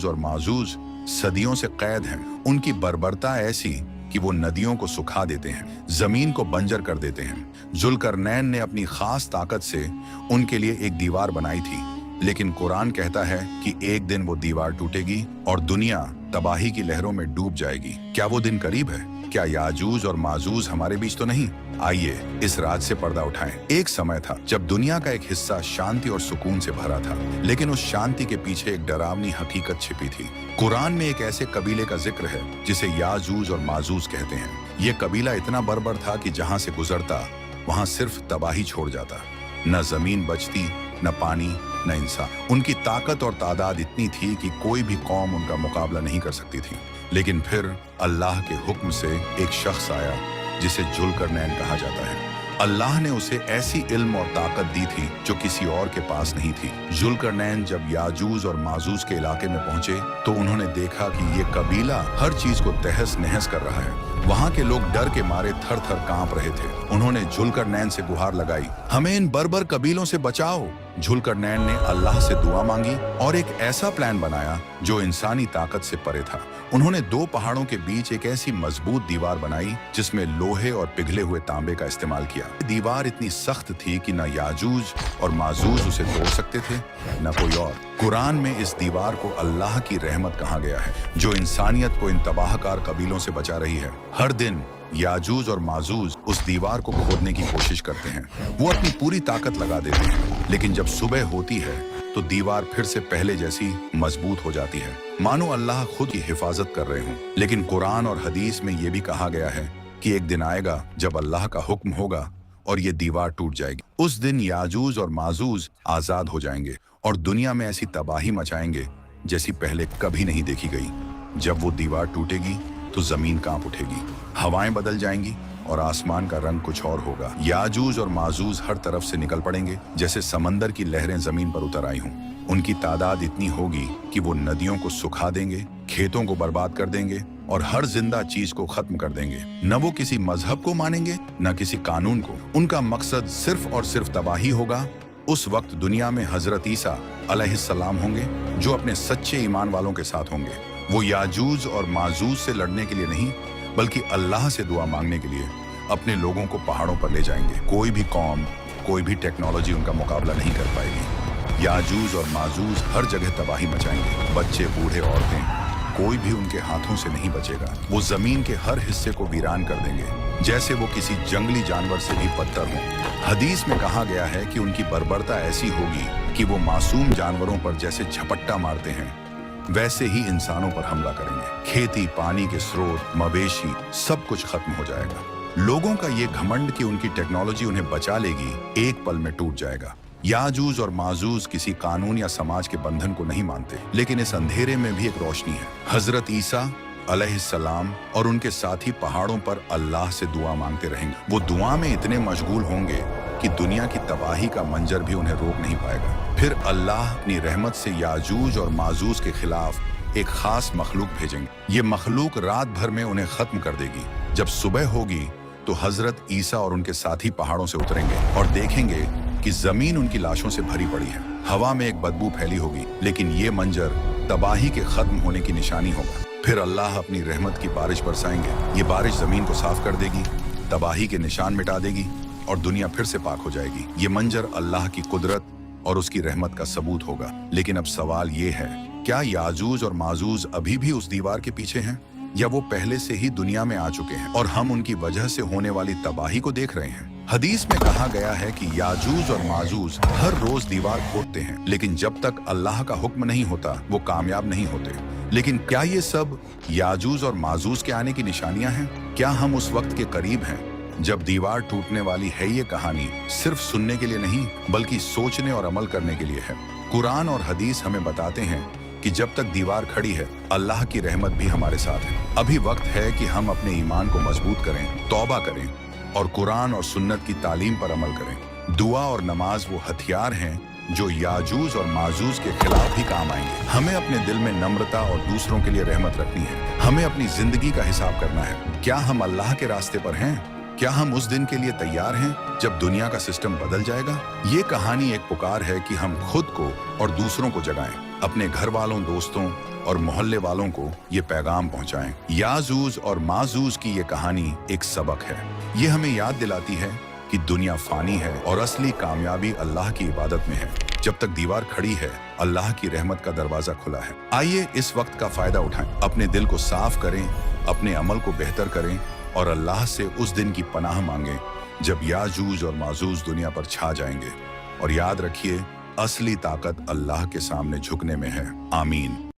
याजूज और माजूज सदियों से कैद हैं। उनकी बर्बरता ऐसी कि वो नदियों को सुखा देते हैं, जमीन को बंजर कर देते हैं। जुल्करनैन ने अपनी खास ताकत से उनके लिए एक दीवार बनाई थी, लेकिन कुरान कहता है कि एक दिन वो दीवार टूटेगी और दुनिया तबाही की लहरों में डूब जाएगी। क्या वो दिन करीब है? क्या याजूज और माजूज हमारे बीच तो नहीं? आइए इस राज से पर्दा उठाएं। एक समय था जब दुनिया का एक हिस्सा शांति और सुकून से भरा था, लेकिन उस शांति के पीछे एक डरावनी हकीकत छिपी थी। कुरान में एक ऐसे कबीले का जिक्र है जिसे याजूज और माजूज कहते हैं। ये कबीला इतना बर्बर था कि जहां से गुजरता वहां सिर्फ तबाही छोड़ जाता। न जमीन बचती, न पानी, न इंसान। उनकी ताकत और तादाद इतनी थी कि कोई भी कौम उनका मुकाबला नहीं कर सकती थी। लेकिन फिर अल्लाह के हुक्म से एक शख्स आया जिसे जुल्करनैन कहा जाता है। अल्लाह ने उसे ऐसी इल्म और ताकत दी थी जो किसी और के पास नहीं थी। जुल्करनैन जब याजूज और माजूज के इलाके में पहुंचे तो उन्होंने देखा कि ये कबीला हर चीज को तहस नहस कर रहा है। वहां के लोग डर के मारे थर थर कांप रहे थे। उन्होंने जुल्करनैन से गुहार लगाई, हमें इन बर्बर कबीलों से बचाओ। जुल्करनैन ने अल्लाह से दुआ मांगी और एक ऐसा प्लान बनाया जो इंसानी ताकत से परे था। उन्होंने दो पहाड़ों के बीच एक ऐसी मजबूत दीवार बनाई जिसमें लोहे और पिघले हुए तांबे का इस्तेमाल किया। दीवार इतनी सख्त थी कि न याजूज और माजूज उसे तोड़ सकते थे, न कोई और। कुरान में इस दीवार को अल्लाह की रहमत कहा गया है, जो इंसानियत को इन तबाहकार कबीलों से बचा रही है। हर दिन याजूज और माजूज उस दीवार को खोदने की कोशिश करते हैं। वो अपनी पूरी ताकत लगा देते हैं, लेकिन जब सुबह होती है तो दीवार फिर से पहले जैसी मजबूत हो जाती है, मानो अल्लाह खुद की हिफाजत कर रहे हों। लेकिन कुरान और हदीस में ये भी कहा गया है कि एक दिन आएगा जब अल्लाह का हुक्म होगा और ये दीवार टूट जाएगी। उस दिन याजूज और माजूज आजाद हो जाएंगे और दुनिया में ऐसी तबाही मचाएंगे जैसी पहले कभी नहीं देखी गई। जब वो दीवार टूटेगी तो जमीन कांप उठेगी, हवाएं बदल जाएंगी और आसमान का रंग कुछ और होगा। याजूज और माजूज हर तरफ से निकल पड़ेंगे जैसे समंदर की लहरें जमीन पर उतर आई हों। उनकी तादाद इतनी होगी कि वो नदियों को सुखा देंगे, खेतों को बर्बाद कर देंगे और हर जिंदा चीज को खत्म कर देंगे। न वो किसी मजहब को मानेंगे, न किसी कानून को। उनका मकसद सिर्फ और सिर्फ तबाही होगा। उस वक्त दुनिया में हजरत ईसा अलैहिस्सलाम होंगे, जो अपने सच्चे ईमान वालों के साथ होंगे। वो याजूज और माजूज से लड़ने के लिए नहीं, बल्कि अल्लाह से दुआ मांगने के लिए अपने लोगों को पहाड़ों पर ले जाएंगे। कोई भी कौम, कोई भी टेक्नोलॉजी उनका मुकाबला नहीं कर पाएगी। याजूज और माजूज हर जगह तबाही मचाएंगे। बच्चे, बूढ़े, औरतें, कोई भी उनके हाथों से नहीं बचेगा। वो जमीन के हर हिस्से को वीरान कर देंगे, जैसे वो किसी जंगली जानवर से भी बदतर हों। हदीस में कहा गया है कि उनकी बर्बरता ऐसी होगी कि वो मासूम जानवरों पर जैसे झपट्टा मारते हैं, वैसे ही इंसानों पर हमला करेंगे। खेती, पानी के स्रोत, मवेशी, सब कुछ खत्म हो जाएगा। लोगों का ये घमंड कि उनकी टेक्नोलॉजी उन्हें बचा लेगी, एक पल में टूट जाएगा। याजूज और माजूज किसी कानून या समाज के बंधन को नहीं मानते, लेकिन इस अंधेरे में भी एक रोशनी है। हजरत ईसा अलैहिस्सलाम और उनके साथी पहाड़ों पर अल्लाह से दुआ मांगते रहेंगे। वो दुआ में इतने मशगूल होंगे कि दुनिया की तबाही का मंजर भी उन्हें रोक नहीं पाएगा। फिर अल्लाह अपनी रहमत से याजूज और माजूज के खिलाफ एक खास मखलूक भेजेंगे। ये मखलूक रात भर में उन्हें खत्म कर देगी। जब सुबह होगी तो हजरत ईसा और उनके साथी पहाड़ों से उतरेंगे और देखेंगे कि जमीन उनकी लाशों से भरी पड़ी है। हवा में एक बदबू फैली होगी, लेकिन ये मंजर तबाही के खत्म होने की निशानी होगा। फिर अल्लाह अपनी रहमत की बारिश बरसाएंगे। ये बारिश जमीन को साफ कर देगी, तबाही के निशान मिटा देगी और दुनिया फिर से पाक हो जाएगी। ये मंजर अल्लाह की कुदरत और उसकी रहमत का सबूत होगा। लेकिन अब सवाल ये है, क्या याजूज और माजूज अभी भी उस दीवार के पीछे हैं, या वो पहले से ही दुनिया में आ चुके हैं और हम उनकी वजह से होने वाली तबाही को देख रहे हैं? हदीस में कहा गया है कि याजूज और माजूज हर रोज दीवार खोदते हैं, लेकिन जब तक अल्लाह का हुक्म नहीं होता वो कामयाब नहीं होते। लेकिन क्या ये सब याजूज और माजूज के आने की निशानियां हैं? क्या हम उस वक्त के करीब हैं जब दीवार टूटने वाली है? ये कहानी सिर्फ सुनने के लिए नहीं, बल्कि सोचने और अमल करने के लिए है। कुरान और हदीस हमें बताते हैं कि जब तक दीवार खड़ी है, अल्लाह की रहमत भी हमारे साथ है। अभी वक्त है कि हम अपने ईमान को मजबूत करें, तौबा करें और कुरान और सुन्नत की तालीम पर अमल करें। दुआ और नमाज वो हथियार हैं जो याजूज और माजूज के खिलाफ भी काम आएंगे। हमें अपने दिल में नम्रता और दूसरों के लिए रहमत रखनी है। हमें अपनी जिंदगी का हिसाब करना है। क्या हम अल्लाह के रास्ते पर हैं? क्या हम उस दिन के लिए तैयार हैं जब दुनिया का सिस्टम बदल जाएगा? ये कहानी एक पुकार है कि हम खुद को और दूसरों को जगाएं। अपने घर वालों, दोस्तों और मोहल्ले वालों को ये पैगाम पहुंचाएं। याजूज और माजूज की ये कहानी एक सबक है। ये हमें याद दिलाती है कि दुनिया फानी है और असली कामयाबी अल्लाह की इबादत में है। जब तक दीवार खड़ी है, अल्लाह की रहमत का दरवाजा खुला है। आइए इस वक्त का फायदा उठाएं, अपने दिल को साफ करें, अपने अमल को बेहतर करें और अल्लाह से उस दिन की पनाह मांगें जब याजूज और माजूज दुनिया पर छा जाएंगे। और याद रखिए, असली ताकत अल्लाह के सामने झुकने में है। आमीन।